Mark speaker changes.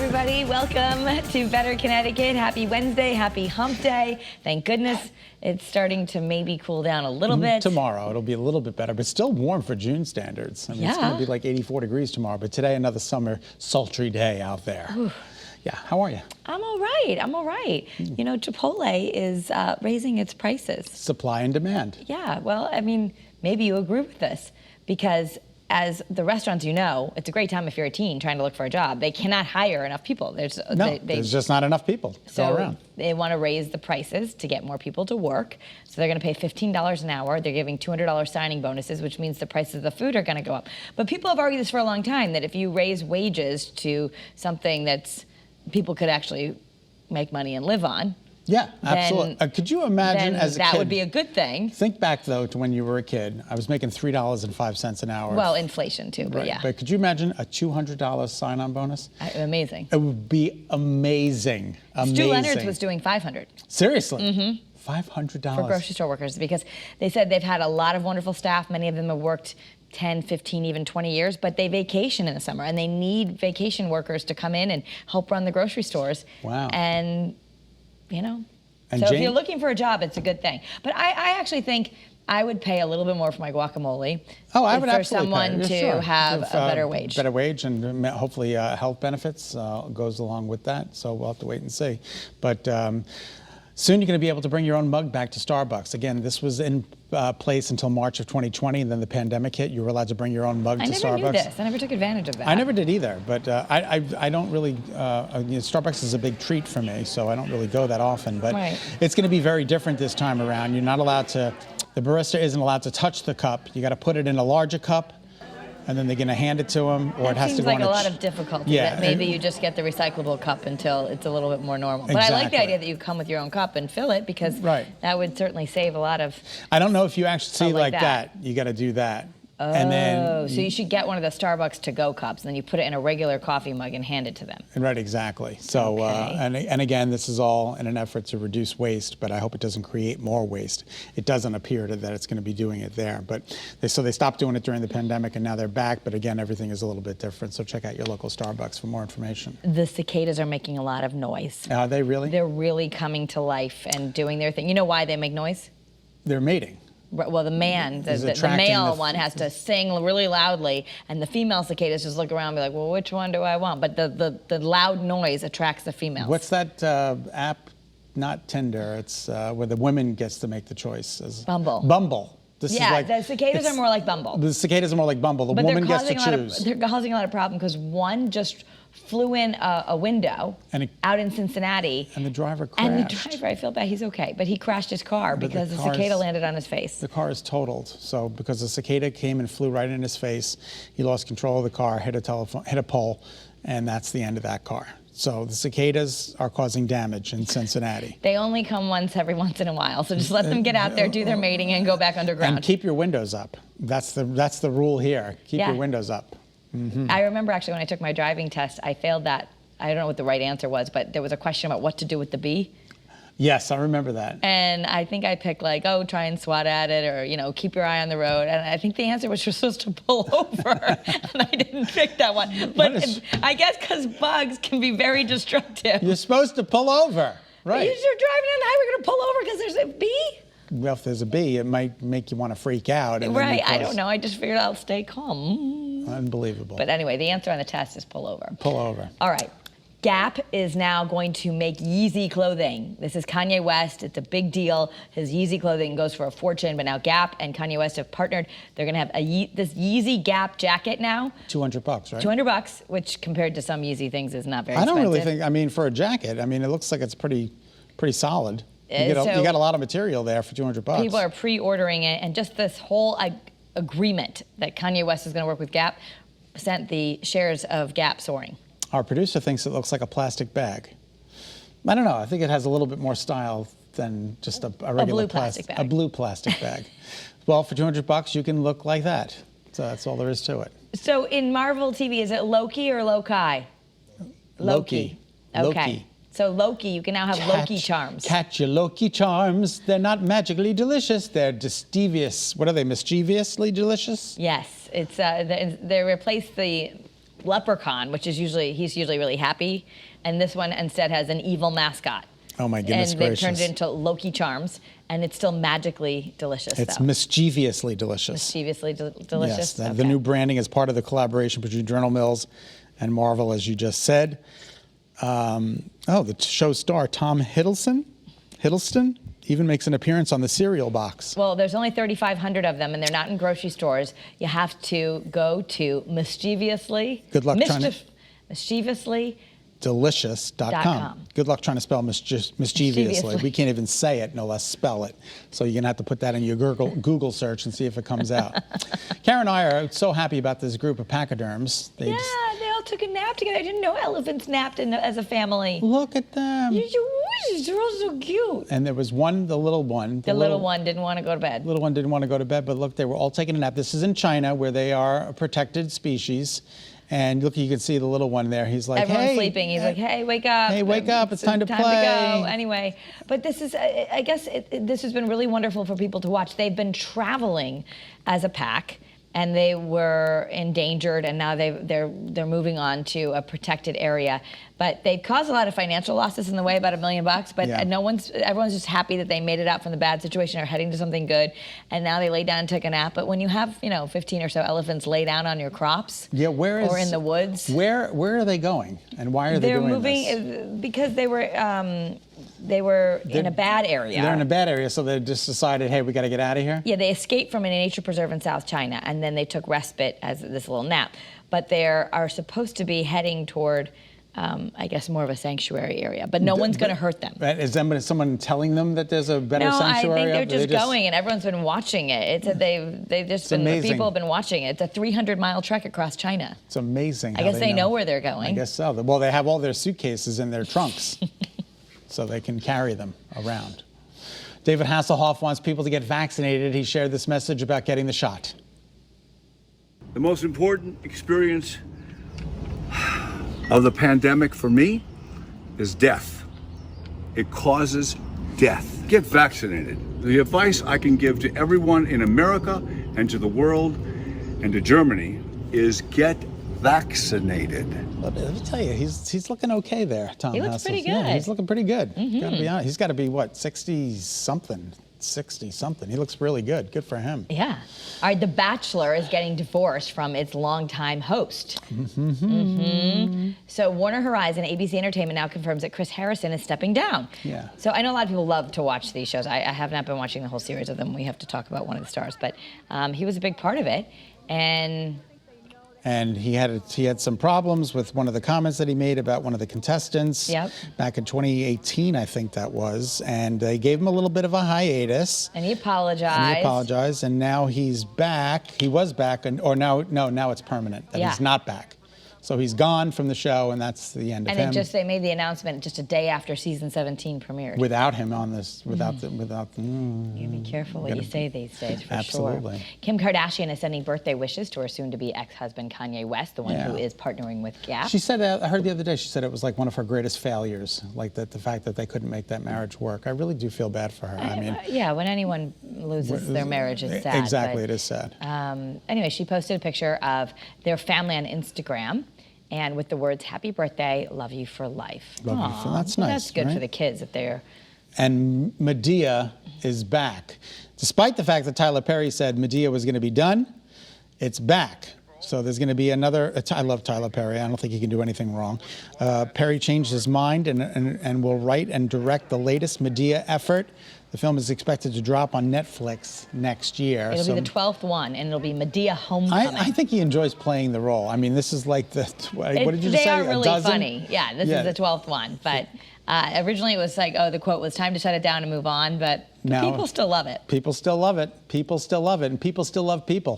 Speaker 1: everybody. Welcome to Better Connecticut. Happy Wednesday. Happy hump day. Thank goodness it's starting to maybe cool down a little bit.
Speaker 2: Tomorrow it'll be a little bit better, but still warm for June standards. I mean, it's going to be like 84 degrees tomorrow, but today another summer sultry day out there.
Speaker 1: Ooh.
Speaker 2: Yeah, how are you?
Speaker 1: I'm all right. I'm all right. You know, Chipotle is raising its prices.
Speaker 2: Supply and demand.
Speaker 1: Yeah, well, I mean, maybe you agree with this because as the restaurants, you know, it's a great time if you're a teen trying to look for a job. They cannot hire enough people. There's
Speaker 2: just not enough people to go around.
Speaker 1: They want to raise the prices to get more people to work. So they're going to pay $15 an hour. They're giving $200 signing bonuses, which means the prices of the food are going to go up. But people have argued this for a long time, that if you raise wages to something that's people could actually make money and live on.
Speaker 2: Yeah, absolutely. Could you imagine as a kid?
Speaker 1: That would be a good thing.
Speaker 2: Think back, though, to when you were a kid. I was making $3.05 an hour.
Speaker 1: Well, inflation, too, but
Speaker 2: right.
Speaker 1: yeah.
Speaker 2: But could you imagine a $200 sign-on bonus?
Speaker 1: Amazing.
Speaker 2: It would be amazing.
Speaker 1: Stu Leonard's was doing $500.
Speaker 2: Seriously? Mm-hmm. $500?
Speaker 1: For grocery store workers, because they said they've had a lot of wonderful staff. Many of them have worked 10, 15, even 20 years, but they vacation in the summer, and they need vacation workers to come in and help run the grocery stores.
Speaker 2: Wow.
Speaker 1: And, you know,
Speaker 2: and
Speaker 1: so if you're looking for a job, it's a good thing. But I actually think I would pay a little bit more for my guacamole.
Speaker 2: Oh, I would
Speaker 1: for
Speaker 2: absolutely
Speaker 1: someone
Speaker 2: pay.
Speaker 1: to have a better wage.
Speaker 2: Better wage, and hopefully health benefits goes along with that. So we'll have to wait and see. But soon you're going to be able to bring your own mug back to Starbucks. Again, this was in place until March of 2020, and then the pandemic hit. You were allowed to bring your own mug to Starbucks.
Speaker 1: I never knew this. I never took advantage of that.
Speaker 2: I never did either, but I don't really, Starbucks is a big treat for me, so I don't really go that often. But It's going to be very different this time around. You're not allowed to, the barista isn't allowed to touch the cup. You got to put it in a larger cup, and then they're going to hand it to them, or it has to go
Speaker 1: seems like a lot of difficulty.
Speaker 2: Yeah,
Speaker 1: that maybe you just get the recyclable cup until it's a little bit more normal. But
Speaker 2: Exactly.
Speaker 1: I like the idea that you come with your own cup and fill it, because that would certainly save a lot of.
Speaker 2: I don't know if you actually see like that. You got to do that.
Speaker 1: Oh,
Speaker 2: and then
Speaker 1: so you should get one of the Starbucks to-go cups, and then you put it in a regular coffee mug and hand it to them.
Speaker 2: Right, exactly. So, and again, this is all in an effort to reduce waste, but I hope it doesn't create more waste. It doesn't appear that it's going to be doing it there. But so they stopped doing it during the pandemic, and now they're back. But again, everything is a little bit different. So check out your local Starbucks for more information.
Speaker 1: The cicadas are making a lot of noise.
Speaker 2: Are they really?
Speaker 1: They're really coming to life and doing their thing. You know why they make noise?
Speaker 2: They're mating.
Speaker 1: Well, the male one has to sing really loudly, and the female cicadas just look around and be like, well, which one do I want? But the loud noise attracts the females.
Speaker 2: What's that app? Not Tinder. It's where the woman gets to make the choice.
Speaker 1: Bumble.
Speaker 2: Bumble. This is like,
Speaker 1: the cicadas are more like Bumble.
Speaker 2: The cicadas are more like Bumble. The woman gets to choose.
Speaker 1: They're causing a lot of problem because one just flew in a window out in Cincinnati.
Speaker 2: And the driver crashed.
Speaker 1: And the driver, I feel bad, he's okay, but he crashed his car because the cicada landed on his face.
Speaker 2: The car is totaled. So because the cicada came and flew right in his face, he lost control of the car, hit a pole, and that's the end of that car. So the cicadas are causing damage in Cincinnati.
Speaker 1: They only come every once in a while, so just let them get out there, do their mating, and go back underground.
Speaker 2: And keep your windows up. That's the rule here. Keep your windows up. Mm-hmm.
Speaker 1: I remember actually when I took my driving test, I failed that. I don't know what the right answer was, but there was a question about what to do with the bee.
Speaker 2: Yes, I remember that.
Speaker 1: And I think I picked like, try and swat at it, or, keep your eye on the road. And I think the answer was you're supposed to pull over. And I didn't pick that one. But I guess because bugs can be very destructive.
Speaker 2: You're supposed to pull over, right?
Speaker 1: You're driving down the highway, going to pull over because there's a bee?
Speaker 2: Well, if there's a bee, it might make you want to freak out.
Speaker 1: Right, I don't know. I just figured I'll stay calm.
Speaker 2: Unbelievable.
Speaker 1: But anyway, the answer on the test is pull over.
Speaker 2: Pull over.
Speaker 1: All right. Gap is now going to make Yeezy clothing. This is Kanye West. It's a big deal. His Yeezy clothing goes for a fortune, but now Gap and Kanye West have partnered. They're going to have this Yeezy Gap jacket now.
Speaker 2: $200, right?
Speaker 1: $200, which compared to some Yeezy things is not very expensive.
Speaker 2: I don't really think, for a jacket, it looks like it's pretty solid. You got a lot of material there for $200.
Speaker 1: People are pre-ordering it, and just this whole agreement that Kanye West is going to work with Gap sent the shares of Gap soaring.
Speaker 2: Our producer thinks it looks like a plastic bag. I don't know. I think it has a little bit more style than just a regular
Speaker 1: plastic bag.
Speaker 2: A blue plastic bag. Well, for $200, you can look like that. So that's all there is to it.
Speaker 1: So in Marvel TV, is it Loki or Loki?
Speaker 2: Loki.
Speaker 1: Okay.
Speaker 2: Loki.
Speaker 1: So Loki, you can now have Loki charms.
Speaker 2: Catch your Loki charms. They're not magically delicious. They're devious. What are they? Mischievously delicious?
Speaker 1: Yes, it's they replace the leprechaun, which is he's usually really happy, and this one instead has an evil mascot.
Speaker 2: Oh my goodness
Speaker 1: and
Speaker 2: gracious.
Speaker 1: And they turned it into Loki charms, and it's still magically delicious.
Speaker 2: It's mischievously delicious.
Speaker 1: Mischievously delicious?
Speaker 2: Yes, the new branding is part of the collaboration between General Mills and Marvel, as you just said. The show star Tom Hiddleston even makes an appearance on the cereal box.
Speaker 1: Well, there's only 3,500 of them, and they're not in grocery stores. You have to go to mischievously.
Speaker 2: Good luck trying to...
Speaker 1: Mischievously.
Speaker 2: Delicious.com. Good luck trying to spell mischievously. We can't even say it, no less spell it. So you're going to have to put that in your Google search and see if it comes out. Kara and I are so happy about this group of pachyderms.
Speaker 1: They all took a nap together. I didn't know elephants napped as a family.
Speaker 2: Look at them.
Speaker 1: They're all so cute.
Speaker 2: And there was the little one.
Speaker 1: The little one didn't want to go to bed.
Speaker 2: Little one didn't want to go to bed, but look, they were all taking a nap. This is in China, where they are a protected species. And look, you can see the little one there. He's like,
Speaker 1: everyone's sleeping. He's like, hey, wake up.
Speaker 2: Hey, wake up. It's time to play.
Speaker 1: Time to go. Anyway, but this is, I guess, this has been really wonderful for people to watch. They've been traveling as a pack, and they were endangered, and now they're moving on to a protected area. But they've caused a lot of financial losses in the way, about $1 million. But everyone's just happy that they made it out from the bad situation, are heading to something good, and now they lay down and take a nap. But when you have 15 or so elephants lay down on your crops, or in the woods,
Speaker 2: where are they going, and why are they doing this?
Speaker 1: They're moving because they were in a bad area.
Speaker 2: They're in a bad area, so they just decided, hey, we got to get out of here?
Speaker 1: Yeah, they escaped from a nature preserve in South China, and then they took respite as this little nap. But they are supposed to be heading toward, I guess, more of a sanctuary area. But no one's going to hurt them.
Speaker 2: Is someone telling them that there's a better sanctuary?
Speaker 1: No, I think they're just going, and everyone's been watching it. People have been watching it. It's a 300-mile trek across China.
Speaker 2: It's amazing.
Speaker 1: I guess they know where they're going.
Speaker 2: I guess so. Well, they have all their suitcases in their trunks, so they can carry them around. David Hasselhoff wants people to get vaccinated. He shared this message about getting the shot.
Speaker 3: The most important experience of the pandemic for me is death. It causes death. Get vaccinated. The advice I can give to everyone in America and to the world and to Germany is get vaccinated.
Speaker 2: Let me tell you, he's looking okay there, Tom.
Speaker 1: He looks pretty good.
Speaker 2: Yeah, he's looking pretty good. Gotta be honest. He's got to be, what, 60-something? 60-something. He looks really good. Good for him.
Speaker 1: Yeah. All right, The Bachelor is getting divorced from its longtime host. So Warner Horizon, ABC Entertainment now confirms that Chris Harrison is stepping down.
Speaker 2: Yeah.
Speaker 1: So I know a lot of people love to watch these shows. I have not been watching the whole series of them. We have to talk about one of the stars. But he was a big part of it.
Speaker 2: And he had some problems with one of the comments that he made about one of the contestants back in 2018, I think that was. And they gave him a little bit of a hiatus.
Speaker 1: And he apologized.
Speaker 2: And now he's back. He was back, now it's permanent. That he's not back. So he's gone from the show, and that's the end of him.
Speaker 1: And they made the announcement just a day after season 17 premiered.
Speaker 2: Without him on this,
Speaker 1: You be careful what you say these days, for
Speaker 2: absolutely.
Speaker 1: sure. Kim Kardashian is sending birthday wishes to her soon-to-be ex-husband Kanye West, the one who is partnering with Gap.
Speaker 2: She said, I heard the other day, she said it was like one of her greatest failures, like the fact that they couldn't make that marriage work. I really do feel bad for her. I mean,
Speaker 1: yeah, when anyone loses their marriage, it's sad.
Speaker 2: Exactly, it is sad.
Speaker 1: Anyway, she posted a picture of their family on Instagram, and with the words, "Happy birthday, love you for life."
Speaker 2: Love you for, that's nice.
Speaker 1: That's good
Speaker 2: right?
Speaker 1: for the kids if they're...
Speaker 2: And Medea is back. Despite the fact that Tyler Perry said Medea was going to be done, it's back. So there's going to be another, I love Tyler Perry, I don't think he can do anything wrong. Perry changed his mind and will write and direct the latest Medea effort. The film is expected to drop on Netflix next year.
Speaker 1: It'll be the 12th one, and it'll be Medea Homecoming.
Speaker 2: I think he enjoys playing the role. I mean, this is like what did you say?
Speaker 1: They are really
Speaker 2: a dozen?
Speaker 1: funny. Yeah, this is the 12th one. But originally it was like, the quote was time to shut it down and move on, but people still love it.
Speaker 2: People still love it. People still love it, and people still love people.